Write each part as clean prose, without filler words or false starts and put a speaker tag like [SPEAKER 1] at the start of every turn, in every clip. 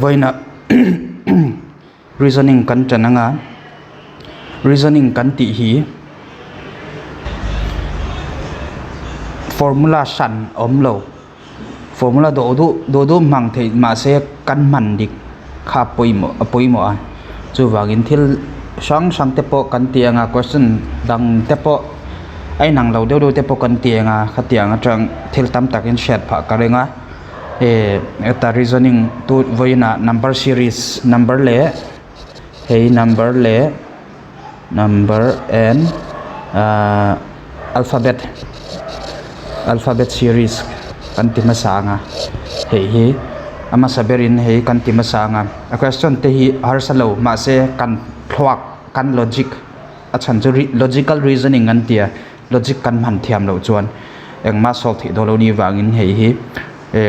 [SPEAKER 1] voina reasoning kan chananga reasoning kan ti hi formula san omlo formula do mang thei ma se kan man dik kha poimo a chu wangin thil sang te po kan tianga question dang te po ai nang lo deu te po kan tianga khatianga tang thil tam takin shet pha karenga eta reasoning tu voina number series number and alphabet series kan ti masanga hi ama saberin hei kan ti masanga a question te hi har salo ma se kan thwak kan logic a chan chu logical reasoning an tia logic kan man thiam lo chuan engma solve thi do lo ni wangin hei hi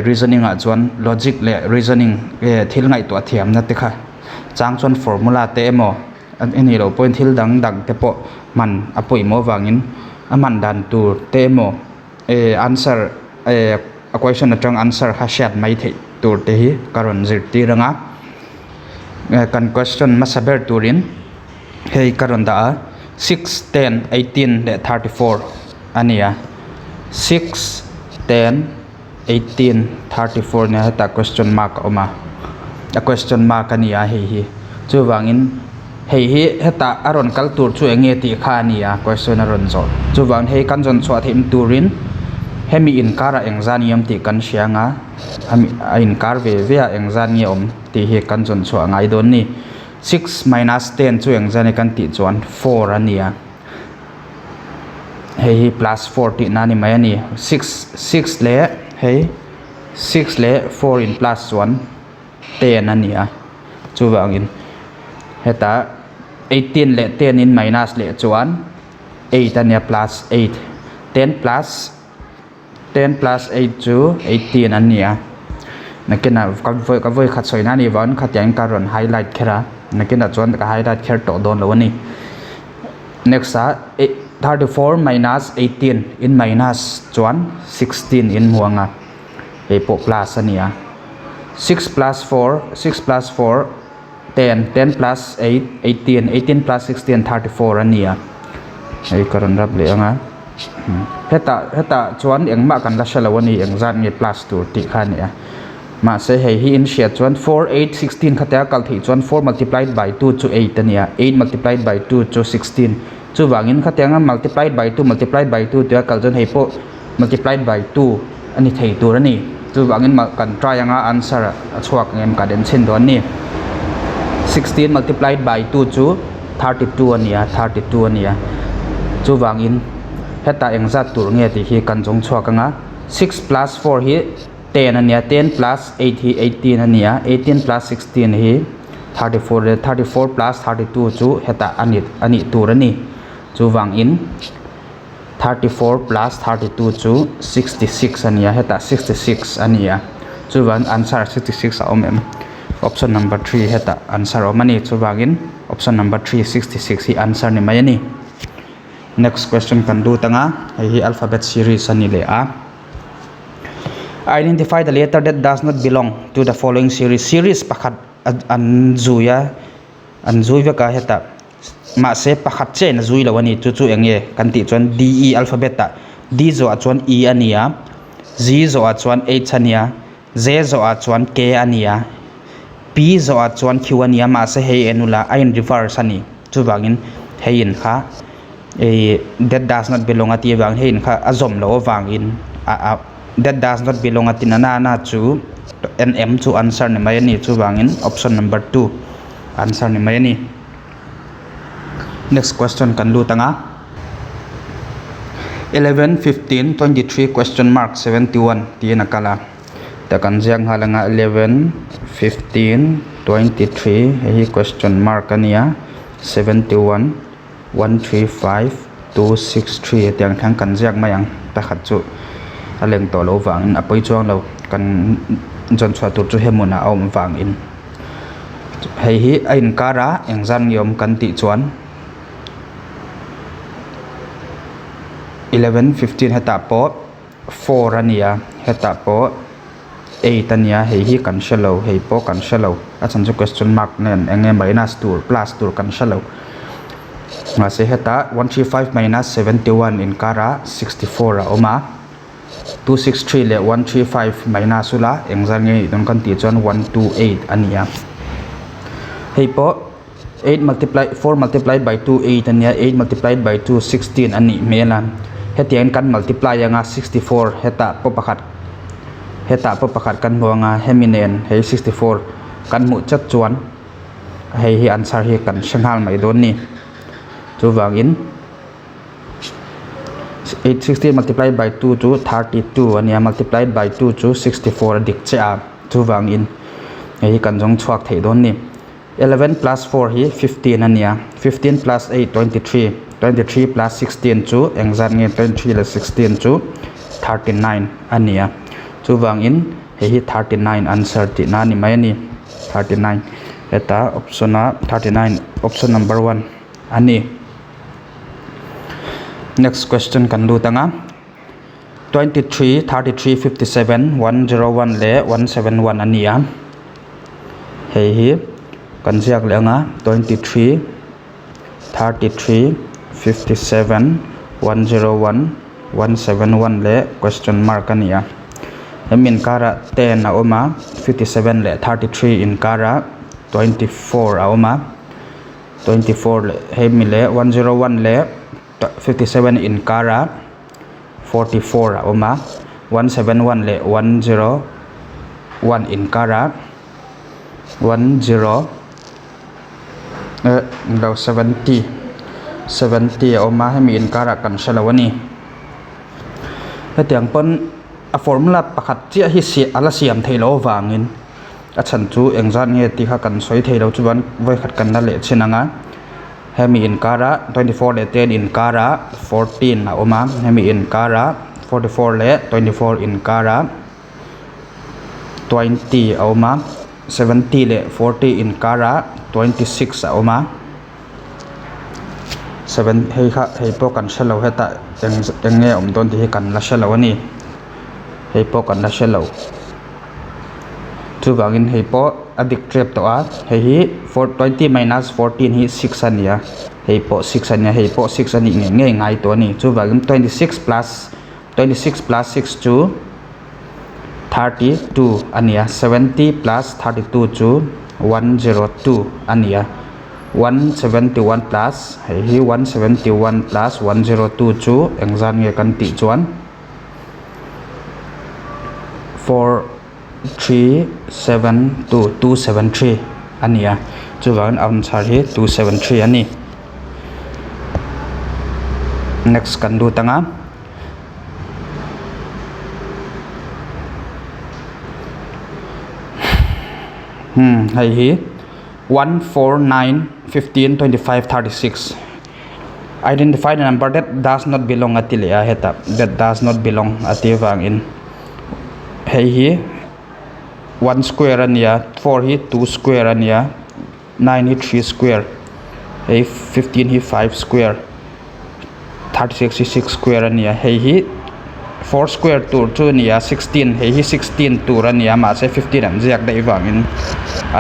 [SPEAKER 1] reasoning a chuan logic le reasoning thil ngai to thiam na te kha chang chuan formula te emo ani lo point thil dang te po man apoi mo wangin aman dan tur te emo answer a question atang answer ha shat mai thei tur te hi karon zir ti ranga kan question masaber turin hei karon da 6 10 18 le 34 ania 6 10 18 34 ne ta question mark oma a question mark ania hei hi chu wangin hei hi heta aron kal tur chu enge ti kha ania question aron zo chu wang hei kan jon chwa thim turin hemi inkara engzaniam ti kan sianga ami inkar ve engzaniam ti he kan jon chwa ngai don ni 6 minus 10 chu engzani kan ti chuan 4 ania hei plus 4 ti na ni mai ani 6 le hei 6 le 4 in plus 1 10 ania chu wangin heta 18 le 10 in minus le chuan 8 ania plus 8 10 plus 8 chu 18 ania nakena ka voi khat soina ni wan khatyang karon highlight khera nakena chuan ka highlight kher to don lo ni next 34 minus 18 in minus chuan 16 in muanga e po plus ania 6 plus 4 10 plus 8 18 plus 16 34 ania ei karon rap le anga heta chuan engma kan la shalawani engzat nge plus tur ti khania ma se hei hi in share chuan 4 8 16 khatia kal thi chuan 4 multiplied by 2 to 8 ania 8 multiplied by 2 to 16 chu wangin khatianga multiplied by 2 tia kal jon hei po multiplied by 2 ani thei tur ani chu wangin kan try anga answer a chuak ngem ka den chin don ni 16 multiplied by 2 chu 32 ania chu wangin heta engzat tur nge ti hi kan jong chhuak anga 6 plus 4 hi 10 ania 10 plus 8 hi 18 ania 18 plus 16 hi 34 plus 32 chu heta ani tur ani chu wangin 34 plus 32 chu 66 ania heta 66 ania chu wan answer 66 omem option number 3 heta answer omani chu wangin option number 3 66 hi answer ni mai ani next question kan du tanga hi alphabet series ani le a identify the letter that does not belong to the following series pakhat anzui ka heta ma se pakhat che na zui lawani chu enge kan ti chon d e alphabet ta d zo a chon e ania z zo a chon h ania z zo a chon k ania p zo a chon q ania ma se hei enula ain reverse ani chu wangin hein kha that does not belong at wang hein kha azom lo wangin that does not belong at na chu nm chu answer ni mai ni chu wangin option number 2 answer ni mai ni next question kan lu tanga 11 15 23 question mark 71 ti na kala ta kan jang halanga 11 15 23 hi question mark ania 71 135 263 tiang thang kan jak mayang ta khat chu aleng to lo wang apoi chuang lo kan jon chwa tur chu hemuna om wang in hei hi ain kara engzan yom kan ti chuan 11 15 heta po 4 ania heta po 8 ania hei hi kan shalo hei po kan shalo a chan chu question mark nen enge minus 2 plus 2 kan shalo nga se heta 135 minus 71 in kara 64 a oma 263 le 135 minus ula engzan nge don kan ti chon 128 ania hei po 8 multiply 4 multiplied by 2 8 ania 8 multiplied by 2 16 ani melan hetian kan multiply anga 64 heta po pakhat kan muanga heminen hei 64 kan mu chat chuan hei hi answer hi kan shanghal mai don ni chu wangin 860 multiplied by 2 to 32 ania multiplied by 2 to 64 dik cha chu wangin hei kan jong chuak thei don ni 11 plus 4 hi 15 ania 15 plus 8 23 23 plus 16 chu engzan nge 23 le 16 chu 39 ania chu wangin hei hi 39 answer ti na ni mai ni 39 eta option a 39 option number 1 ani next question kan du tanga 23 33 57 101 le 171 ania hei hi kan ziak le nga 23 33 57 101 171 le question mark ania hemin kara 10 a oma 57 le 33 in kara 24 a oma 24 le hemi le 101 le 57 in kara 44 a oma 171 le 101 in kara 70 a oma hemi in kara kan shalawani hetiang pon a formula pakhat chia hi si ala siam theilo wangin a chan chu engzan nge ti kha kan soi theilo chuan voi khat kan na le chinanga hemi in kara 24 le 10 in kara 14 a oma hemi in kara 44 le 24 in kara 20 a oma 70 le 40 in kara 26 a oma 7 hei kha hei po kan shalo heta enge don ti kan la shalo ani hei po kan la shalo chu wangin hei po adik trap to a hei hi 20 minus 14 hi 6 ania hei po 6 ania hei po 6 ani nge ngai to ni chu wangin 26 plus 6 chu 32 ania 70 plus 32 chu 102 ania 171 plus hei hi 171 plus 102 chu engzan nge kan ti chuan 273 ania chu wangin answer hi 273 ani next kan du tanga hei hi 149 15 25 36 identify the number that does not belong atile a heta that does not belong ati wangin hei hi 1 square ania 4 hi 2 square ania 9 hi 3 square hei 15 hi 5 square 36 hi 6 square ania hei hi 4 square tur chu nia 16 hei hi 16 tur ania ma se 15 an ziak dai wangin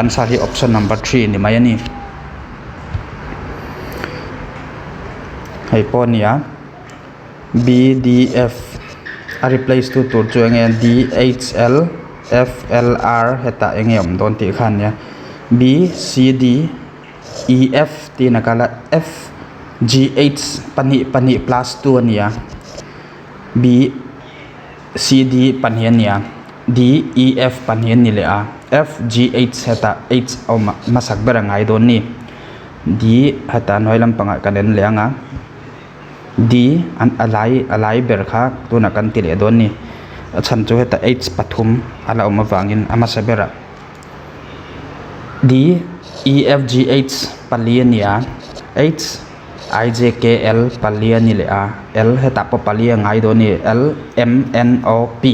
[SPEAKER 1] answer hi option number 3 ni mai ani hei po nia BDF a replace to tur chu enge DHL FLR heta enge don ti khan ya BCD EF ti nakala FGH pani plus 2 ania BCD panhian nia DEF panhian ni le a FGH heta H oma masak berangai don ni D heta noilam panga kanen leanga D an alai berkha tu na kan tile don ni chan chu heta H pathum ala oma wangin ama sabera D EFGH paliania H IJKL paliani le a L heta pa palia ngai don ni L MNOP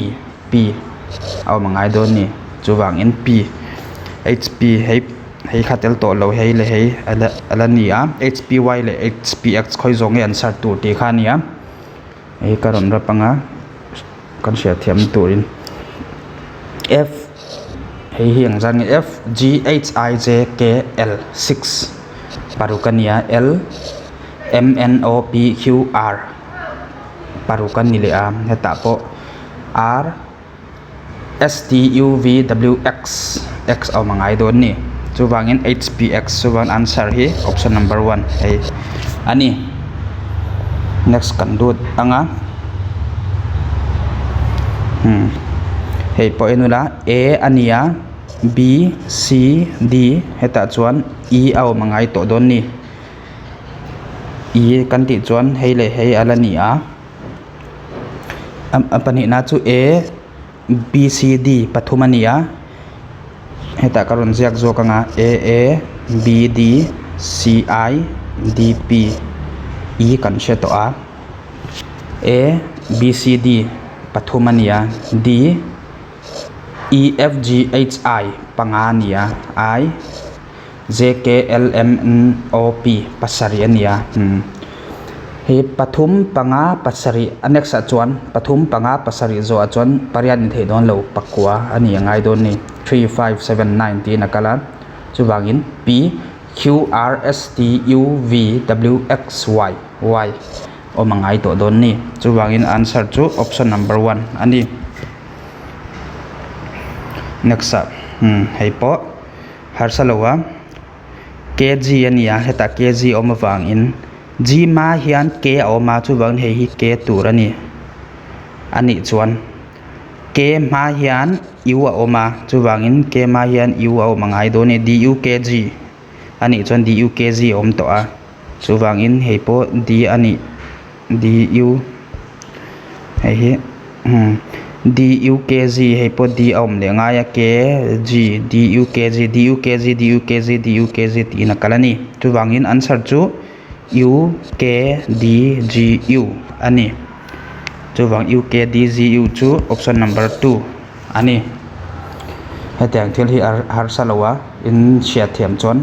[SPEAKER 1] P au mangai don ni chu wangin P HP hei khatel to lo hei le hei ala ni a HPY le HPX khoi zong e answer tu ti khania hei karon ra panga kan sia thiam turin F hei hiang zan f g h I j k l 6 parukania l m n o p q r parukan ni le a heta po r s t u v w x x au mangai don ni chuwangin h p x chuwan answer hi option number 1 hei ani next kan lut anga hei po enula a ania b c d heta chuan e au mangai to don ni e kan ti chuan hei le hei alani a apani na chu a b c d pathumania heta karon ziak zo kanga a b d c I d p e kan she to a b c d pathumania d e f g h I pangania I j k l m n o p pasari ania he pathum panga pasari anexa chuan pathum panga pasari zo a chuan parian ni thei don lo pakwa ani angai don ni 3579 ti nakala chuwangin p q r s t u v w x y y o mangai to don ni chuwangin answer chu option number 1 ani next up hei po harsalowa kg ania heta kg oma wangin g ma hian k oma chuwang hei hi k turani ani chuan k ma hian u a oma chuwangin k ma hian u a mangai do ni du kg ani chuan du kg om to a chuwangin hei po d ani du hei hi du kg hei po d om le nga ya k g du kg du kg du kg du kg ti na kalani chuwangin answer chu u k d g u ani chuwang u k d g u chu option number 2 ani hetang thil hi har salowa in sia thiam chon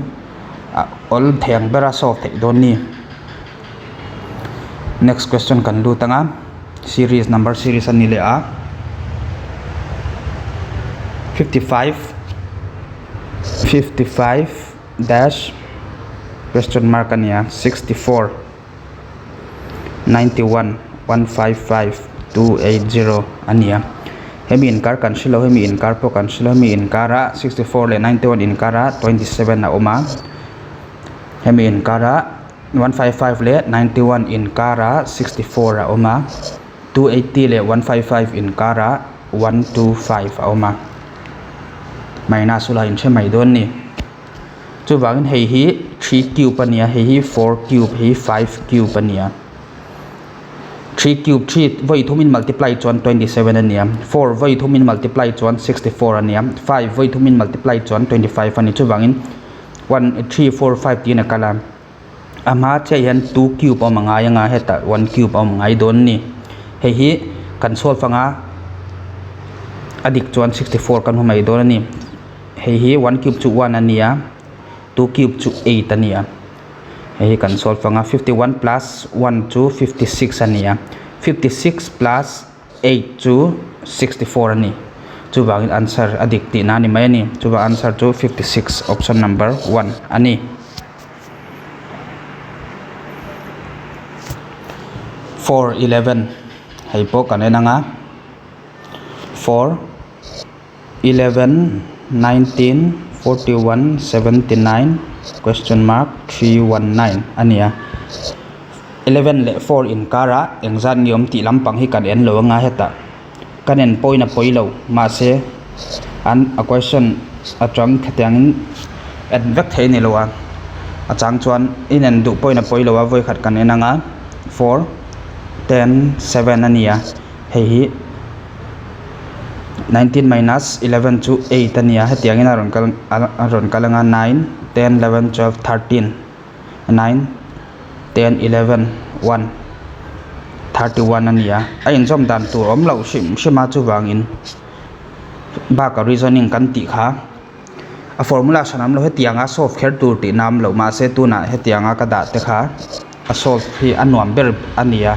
[SPEAKER 1] ol theng bera so thei don ni next question kan lu tanga series number series ani le a 55 dash question mark ania 64 91 155 280 ania hemi inkar kan shilo hemi inkar po kan shilo hemi inkara 64 le 91 inkara 27 na oma hemi inkara 155 le 91 inkara 64 a oma 280 le 155 inkara 125 a oma maina sula in che mai don ni chuwangin hei hi 3 cube ania hei hi 4 cube hei 5 cube ania 3 cube 3 voi thumin multiply chuan 27 ania 4 voi thumin multiply chuan 64 ania 5 voi thumin multiply chuan 25 ani chuwangin 1 3 4 5 ti na kala ama che yan 2 cube o manga yanga heta 1 cube o mangai don ni hei hi kan solve anga adik chuan 64 kan humai don ani hei hi 1 cube chu 1 ania 2 cube chu 8 ania hei kan solve anga 51 plus 1 chu 56 ania 56 plus 8 chu 64 ani chuwangin answer adik ti na ni mai ani chuwa answer chu 56 option number 1 ani 411 hei po kanenanga 4 11 19 41 79 question mark 319 ania 11 le 4 in kara engzan niom ti lampang hi kan en lo nga heta kanen poina poilo ma se an a question atang khatang advek thei ni lowa achang chuan inen du poina poilo wa voi khat kan enanga 4 10 7 ania hei hi 19 minus 11 to 8 ania hetiang in aron kalanga 9 10 11 12 13 9 10 11 1 31 ania ain jom dan tu om lo shima chu wangin ba ka reasoning kan ti kha a formula sanam lo hetianga solve kher tur ti nam lo ma se tu na hetianga ka da te kha a solve hi anuam ber ania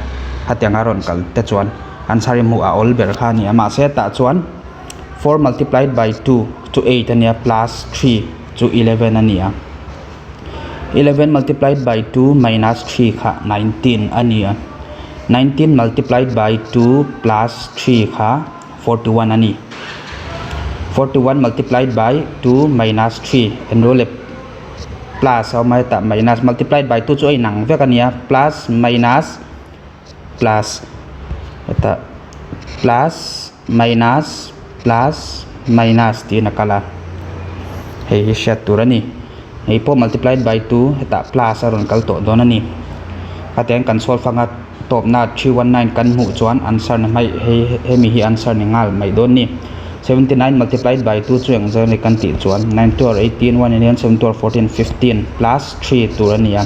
[SPEAKER 1] hatianga ron kal te chuan ansari mu a ol ber kha ni ama se ta chuan 4 multiplied by 2 chu 8 ania plus 3 chu 11 ania 11 multiplied by 2 minus 3 kha 19 ania 19 multiplied by 2 plus 3 kha 41 ani 41 multiplied by 2 minus 3 enroll plus how mai ta minus multiplied by 2 chu ai nang ve kania plus minus plus eta plus minus plus minus ti nakala hei shat turani hei po multiplied by 2 eta plus aron kal to donani ateng kan solve fanga top na 319 kan mu chuan answer na mai he mi hi answer ni ngal mai don ni 79 multiplied by 2 chu ang zani kan ti chuan 9 to 18 1 and 7 to 14 15 plus 3 turania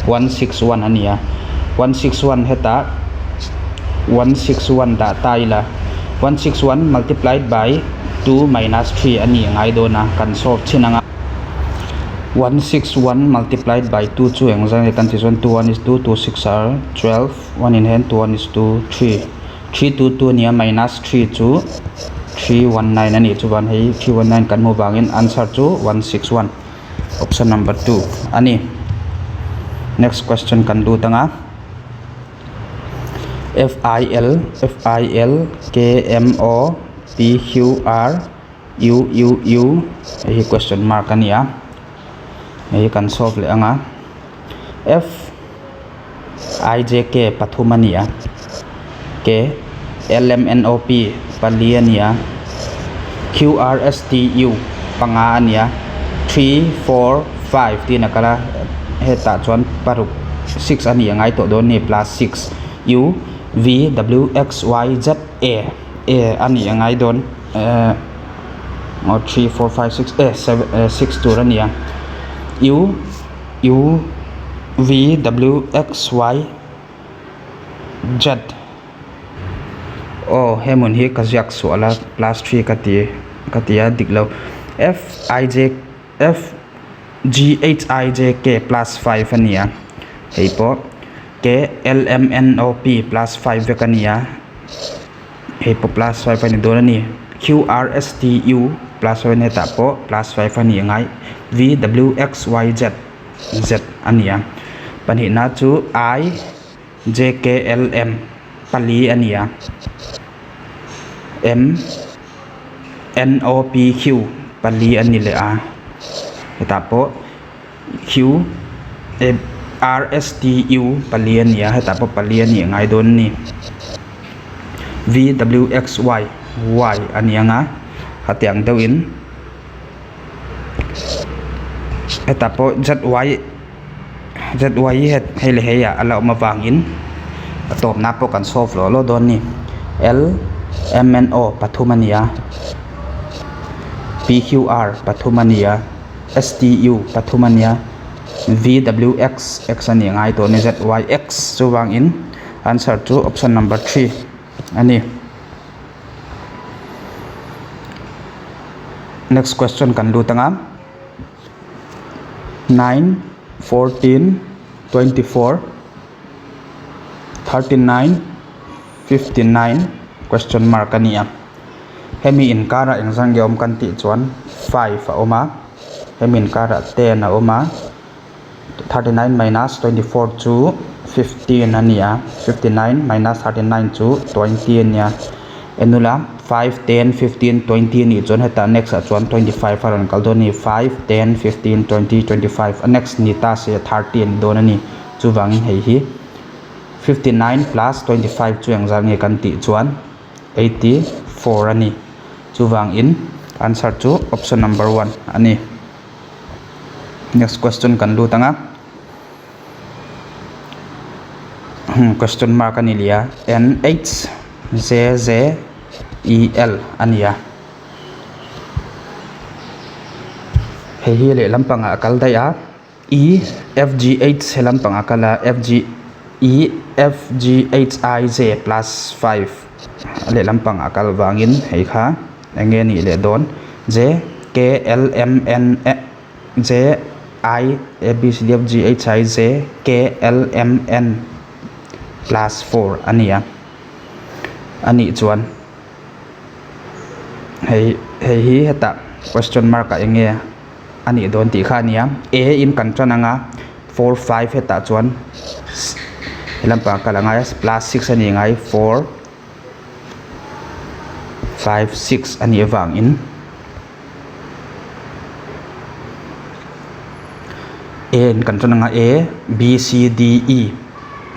[SPEAKER 1] 161 ania 161 heta 161 da taila 161 multiplied by 2 minus 3 ani ngai dona kan solve chinanga 161 multiplied by 2 chu ang zani kan ti chuan 2 1 is 2 2 6 are 12 1 in hand 2 1 is 2 3 3 2 2 nia minus 3 chu 319 ani chu ban hei 319 kan mo bangin answer chu 161 option number 2 ani next question kan du tanga FIL KMO PQR UUU hei question mark ania hei kan solve le anga F IJK pathumania K LMNOP paliania QRSTU pangania 3 4 5 ti nakala heta chuan paruk 6 ani ngai to don ni plus 6 U V W X Y Z A ani ngai don 3 4 5 6 7 6 tur ania U V W X Y Z hemun hi kazyak suala plus 3 katia diklo F G H I J K plus 5 ania heipo K L M N O P plus 5 vekania heipo plus 5 ani donani Q R S T U plus 1 heta po plus 5 ani ngai V W X Y Z ania pani na chu I J K L M pali ania M N O P Q pali ani le a hetapo Q R S T U pali ania hetapo pali ani ngai don ni V W X Y ani nga hatiang dawin hetapo Z Y het hele heya ala mawangin top na po kan solve lo don ni L MNO pathumania PQR pathumania STU pathumania VWX X ani ngai to ne ZYX chu wang in answer to option number 3 ani next question kan lu tanga 9 14 24 39 59 question mark ania hemi in kara exam ge om kan ti chuan 5 a oma hemi in kara 10 a oma 39 minus 24 chu 15 ania 59 minus 39 chu 20 ania enula 5 10 15 20 ni chon heta next a chuan 25 aron kaldoni 5 10 15 20 25 next ni ta se 13 donani chu wangin hei hi 59 plus 25 chu exam nge kan ti chuan 84 ani chu wang in answer to option number 1 ani next question kan lu tanga question mark ani lia NH ZZ EL ania hei le lampanga akal daya E FGH lampanga kala E FGHIJ plus 5 le lampang akal wangin hei kha enge ni le don J K L M N J I A B C D F G H I J K L M N plus 4 ania ani chuan hei hi heta question mark ka enge ani don ti kha nia a in kan chananga 4 5 heta chuan lampa kalanga plus 6 ani ngai 4 5 6 ani awang in a in kan chananga a b c d e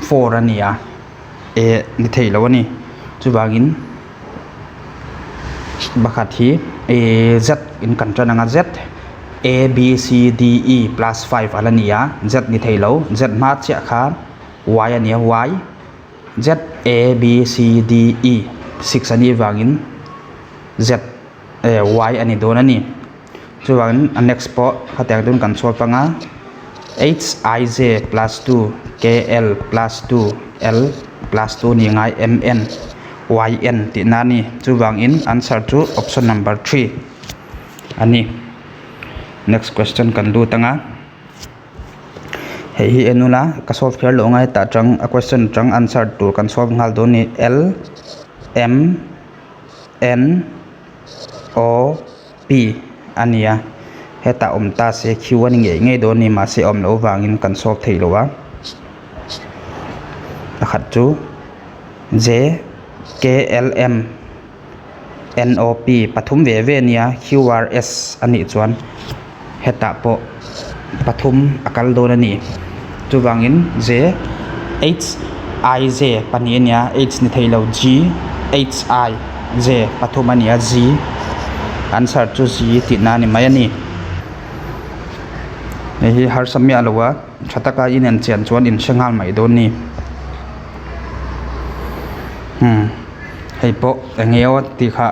[SPEAKER 1] 4 ania a ni thei lo ani chuwangin bakhat hi a z in kan chananga z a b c d e plus 5 alania z ni thei lo z ma chia kha y ania y z a b c d e 6 ani wangin z y ani don ani chuwangin next po khatyak dun kan solve panga h I j plus 2 k l plus 2 l plus 2 ni ngai m n y n ti nani chuwangin answer to option number 3 ani next question kan du tanga hi enula ka solve kher lo ngai ta chang a question chang answer to kan solve ngal do ni l m n o p ania heta ta se q ani nge do ni ma se lo wangin kan solve thei lo wa akhat chu j k l m n o p pathum ve nia q r s ani chuan heta po pathum akal do na ni chuwangin j h I j pani nia h ni thei lo g h I j pathum ania g answer chu g ti na ni mai ani hi har samya lowa thataka in an chen chuan in sengal mai do ni hei po engeo ti kha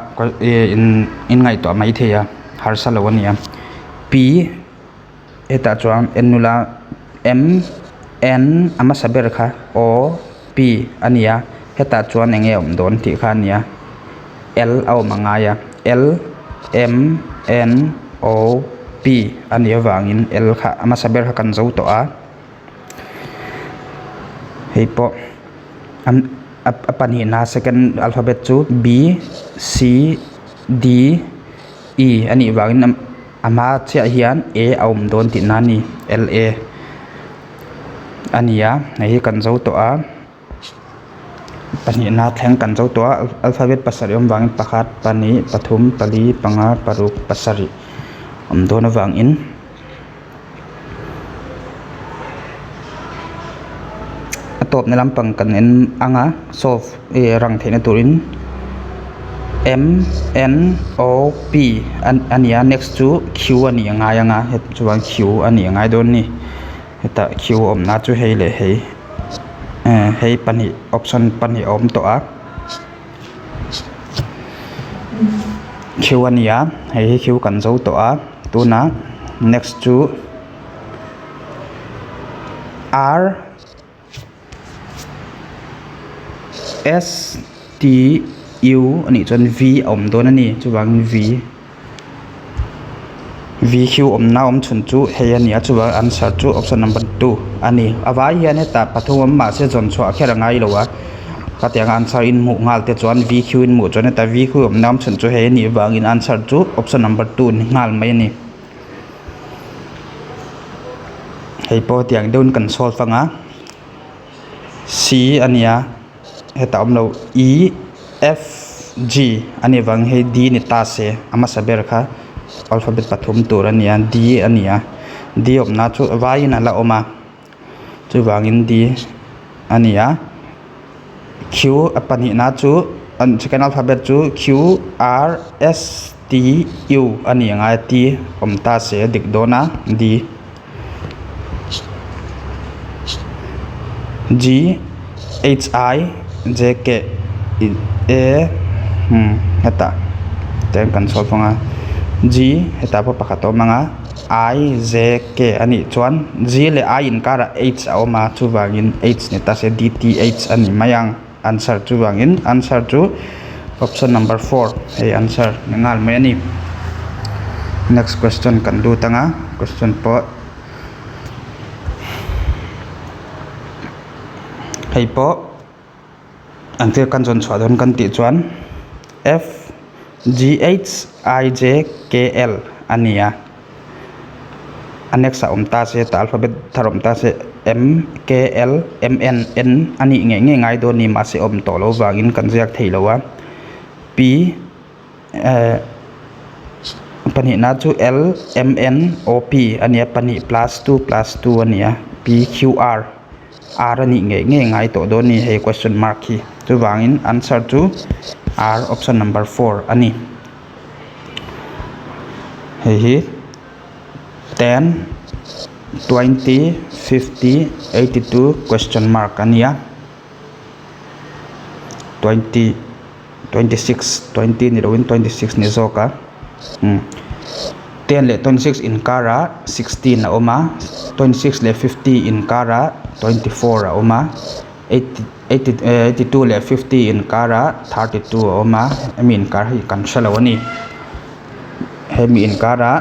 [SPEAKER 1] in ngai to mai theya har sa lo ania p eta chuan enula m n ama saber kha o p ania heta chuan enge don ti kha nia l au mangaya l m n o p ania wangin l kha ama saber kha kan zo to a hei po apani na second alphabet chu b c d e ani wangin ama chia hian a aum don ti nani l a ania nei kan zo to a pani na thleng kan zo to a alphabet pasari wangin pakhat pani pathum pali panga paruk pasari don wangin top na lampang kan en anga solve rang theina turin m n o p ania next to q ani anga anga het chuan q ani anga don ni heta q na chu hei le hei hei pani option pani to a q ania hei q kan zo to a tuna next to r s t u ani chuan v don ani chuwang v q na chun chu hei ania chuwang answer chu option number 2 ani awai hian heta pathum ma se jon chwa khera ngai lowa katiang answer in mu ngal te chuan v q in mu chuan heta v q nam chun chu hei ni wangin answer chu option number 2 ni ngal mai ni hei po tiang deun kan solve anga c ania heta omlo e f g ani wang he d ni ta se ama saber kha alphabet pathum tur ania d ania d na chu vai na la oma chu wangin d ania q apani na chu an second alphabet chu q r s t u ani anga t ta se dik dona d g h I j k a heta ten kan solve nga g heta pa pakhato manga I j k ani chuan g le I in kara h a oma chuwangin h ni ta se d t h ani mayang answer chuwangin answer chu option number 4 hey answer ngal mai ani next question kan du tanga question po hei po angtil kan jon chwa don kan ti chuan f GHIJKL ania anexa ta se ta alphabet tharom ta se MKL MNN ani nge ngai do ni ma se to lo wangin kan jak thei lowa P pani na chu L MN OP ania pani +2 ania PQR R ani nge ngai to do ni he question mark hi chu wangin answer to R option number 4 ani hi 10 20 50 82 question mark ania 20 26 20 ni roin 26 ni zoka 10 le 26 in kara 16 oma 26 le 50 in kara 24 oma 82 le 50 in kara 32 oma in kara hi kan shalawani hemi in kara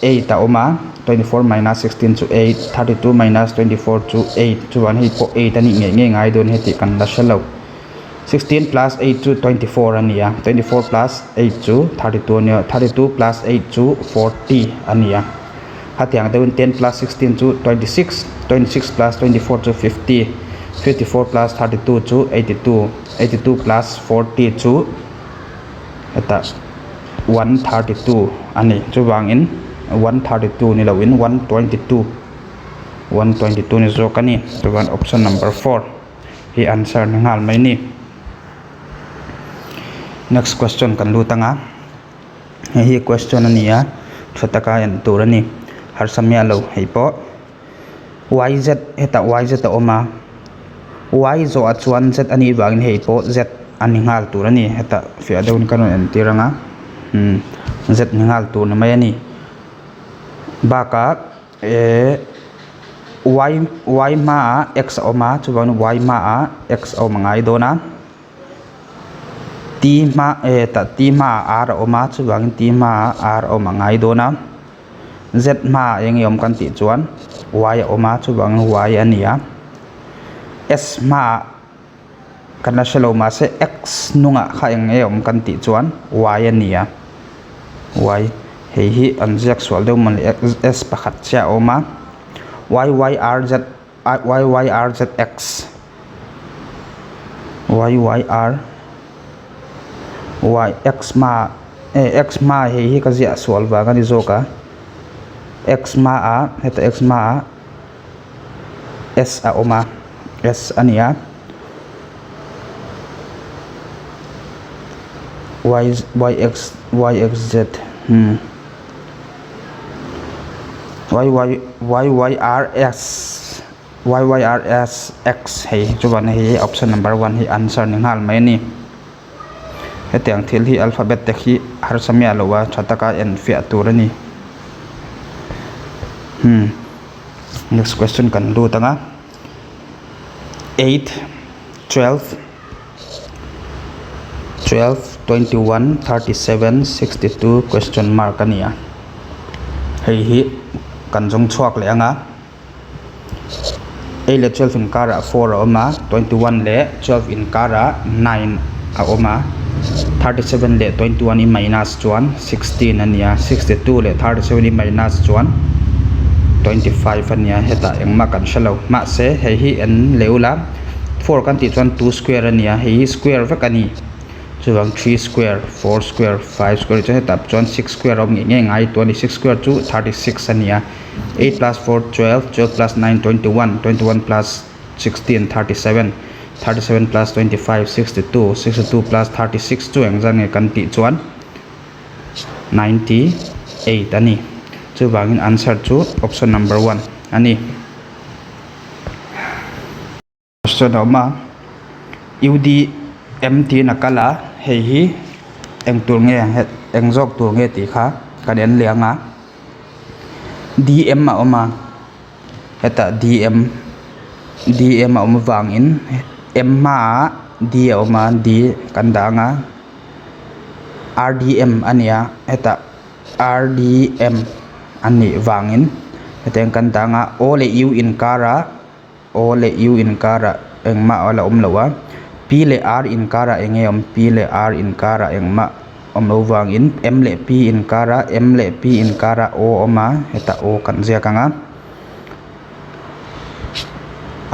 [SPEAKER 1] 8 oma 24 minus 16 to 8 32 minus 24 to 8 to 1 hi po 8 ani nge ngai don heti kan la shalo 16 plus 8 to 24 ania 24 plus 8 to 32 ania 32 plus 8 to 40 ania hatiang deun 10 plus 16 to 26 26 plus 24 to 50 54 plus 32 to 82 82 plus 40 to eta 132 ani chu wangin 132 ni lawin 122 ni zo kani to one option number 4 hi answer ni ngal mai ni next question kan lu tanga hi question ania thataka en turani har samya lo heipo yz heta yz ta oma y zo achuan z ani wangin heipo z ani ngal turani heta fi adon kanon en tiranga z ngal tur na mai ani baka y ma x oma chuban y ma x oma ngai dona t ma r oma chuban t ma r oma ngai dona z ma engom kan ti chuan y oma chuban y ania s ma kana shelo ma se x nunga kha engom kan ti chuan y ania y hi anjak swal deu man s pakhat cha oma yyrzx x ma hi ka zia swal wa ga ni zoka x ma heta x ma s a oma s ania yxz YYRS X hey chuban hi option number 1 hi answer ni ngal mai ni heteng thil hi alphabet te hi har samya lowa thataka en fi aturani next question kan lu tanga 8 12 21 37 62 question mark ania hei hi kan jong chuak le anga 8 le 12 in kara 4 oma 21 le 12 in kara 9 a oma 37 le 21 in minus 1 16 ania 62 le 37 in minus 1 25 ania heta engma kan shalo ma se hei hi en leula 4 kan ti chuan 2 square ania hei square vek ani chuwang 3 square 4 square 5 square chu heta chuan 6 square om nge ngai 26 square chu 36 ania 8 plus 4 12 12 plus 9 21 21 plus 16 37 37 plus 25 62 62 plus 36 chu engjang kan ti chuan 98 ani chuwangin answer chu option number 1 ani question oma ud mt nakala hei hi eng tur nge eng jok tur nge ti kha kan en lianga dm ma oma heta dm ma oma wangin m ma d oma d kan danga rdm ania heta rdm ani wangin heta kan danga o le u in kara engma ola lawa p le r in kara engem p le r in kara engma lo wang in m le p in kara m le p in kara o oma heta o kan zia kanga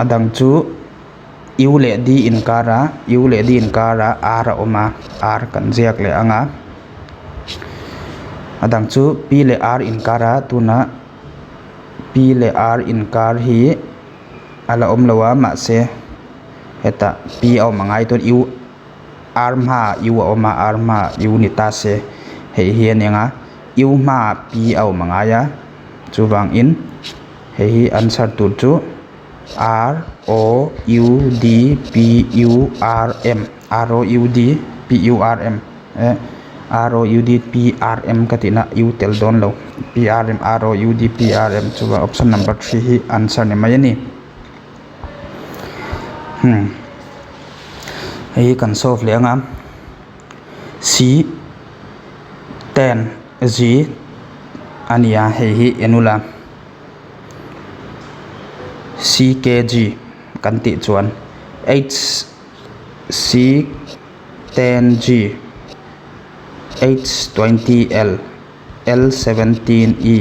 [SPEAKER 1] adang chu u le d in kara r oma r kan ziak le anga adang chu p le r in kara tuna p le r in kar hi ala lawa ma se heta p au mangai ton u r ma u oma r ma u ni ta se hei hian anga u ma p au mangaya chu wang in hei hi answer tu chu r o u d p u r m r o u d p u r m r o u d p r m katina u tel don lo p r m r o u d p r m chu option number 3 hi answer ni mai ni hei kan solve le anga c 10 g ania hei hi enula c kg kan ti chuan h c 10 g h 20 l l 17 e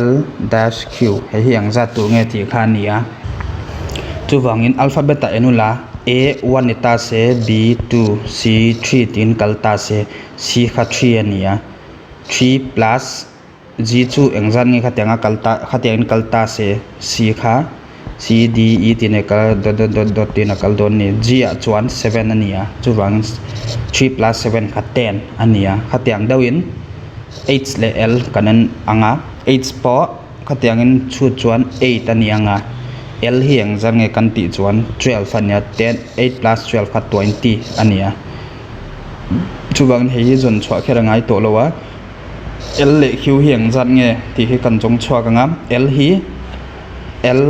[SPEAKER 1] l dash q hei hi ang za tu nge ti kha nia chu wangin alphabet ta enula a 1 ni ta se b 2 c 3 tin kal ta se c kha 3 ania 3 plus g chu engzan nge khatenga kalta khaten kalta se c kha c d e tin ka dot tin kal don ni g a chuan 7 ania chu wang 3 plus 7 kha 10 ania khatiang dawin h le l kanan anga h po khatiangin chu chuan 8 ania nga l hi engzan nge kan ti chuan 12 ania 10 8 plus 12 kha 20 ania chu wang hei zon chwa khera ngai to lowa l le q hi engzan nge ti hi kan jong chwa ka ngam l hi l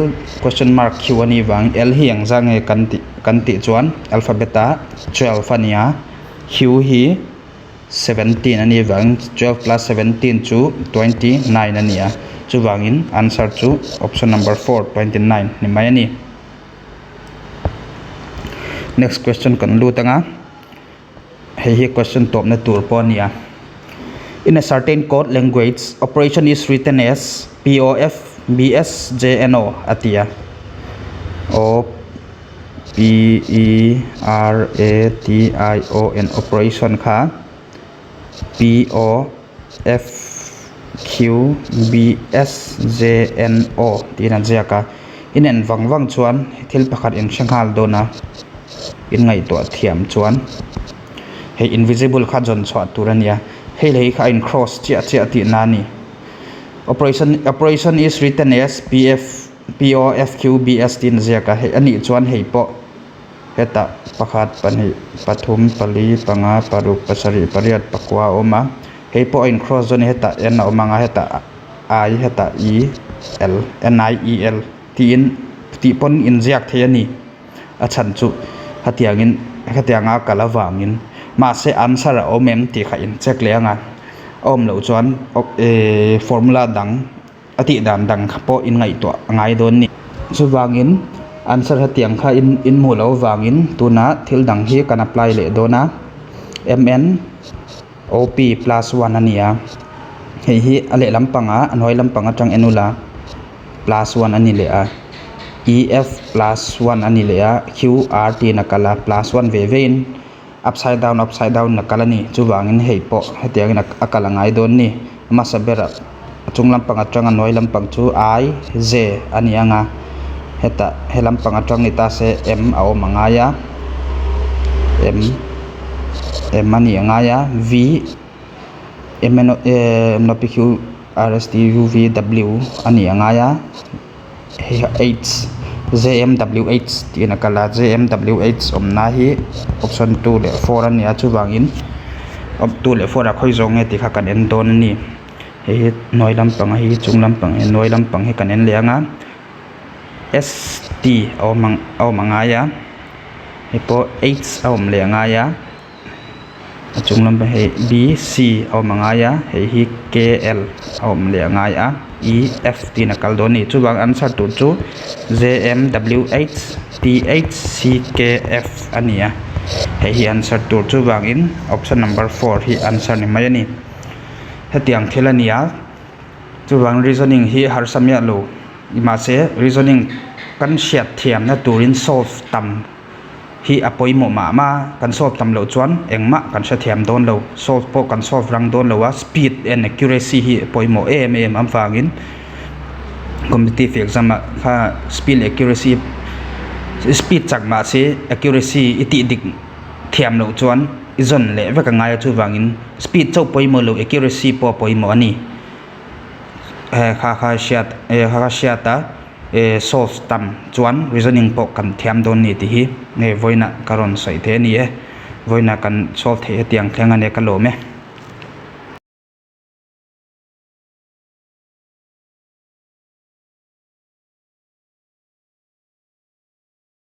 [SPEAKER 1] question mark q ani wang l hi engzan nge kan ti chuan alphabeta 12 ania q hi 17 ani wang 12 plus 17 chu 29 ania chu wangin answer chu option number 4 29 ni mai ani next question kan lu tanga hei hi question top na tur po nia in a certain code language operation is written as pof bsjno atia o p e r a t i o n operation kha p o f q b s j n o tina jaka in en wang chuan thil pakhat in shanghal dona in ngai to thiam chuan hei invisible kha jon chwa turania hei lei kha in cross chia ti nani operation is written as pofq bs tin jaka hei ani chuan hei po heta pakhat pani pathum pali panga paruk pasari pariat pakwa oma hei po in cross zone heta n omanga heta I heta e l n i e l ti pon in ziak theani a chan chu hatianga kalawangin ma se answer a omem ti kha in check le anga om lo chuan formula dang ati dan dang khapo in ngai to ngai don ni chu wangin answer hatiang kha in mu lo wangin tuna thil dang hi kan apply le dona mn op plus 1 ania hei hi ale lampanga anhoi lampanga tang enula plus 1 ani le a ef plus 1 ani le a qrt nakala plus 1 vein upside down nakala ni chuwangin hei po hetiangin akala ngai don ni ma sabera chung lampang atang anhoi lampang chu I j ani anga heta helampang atang ni ta se m au mangaya m ani angaya v m no pq rst uv w ani angaya h jmwh tina kala jmwh omna hi option 2 le 4 ania chuwangin 2 le 4 a khoi zong e ti kha kan en don ni he noi lampang hi chung lampang he noi lampang he kan en leanga st au mangaya he po h au mlengaya chung lampang he b c au mangaya he hi kl au mlengaya e f tina kal don ni chuwang answer tu chu jmwh thckf ania hi answer tur chu wangin option number 4 hi answer ni mai ani hetiang thilania chu wang reasoning hi har samya lo ima se reasoning kan siat thiam na turin solve tam hi apoimo ma kan solve tam lo chuan engma kan sha thiam don lo solve po kan solve rang don lo wa speed and accuracy hi apoimo em am wangin competitive exam kha speed accuracy speed chak ma se accuracy iti dik thiam lo chuan izon le wa ka ngai chu wangin speed chau poimo lo accuracy po poimo ani kha shiata solve tam chuan reasoning po kan thiam don ni ti hi nge voina karon sai the ni e voina kan solve the tiang thlenga ne ka lo me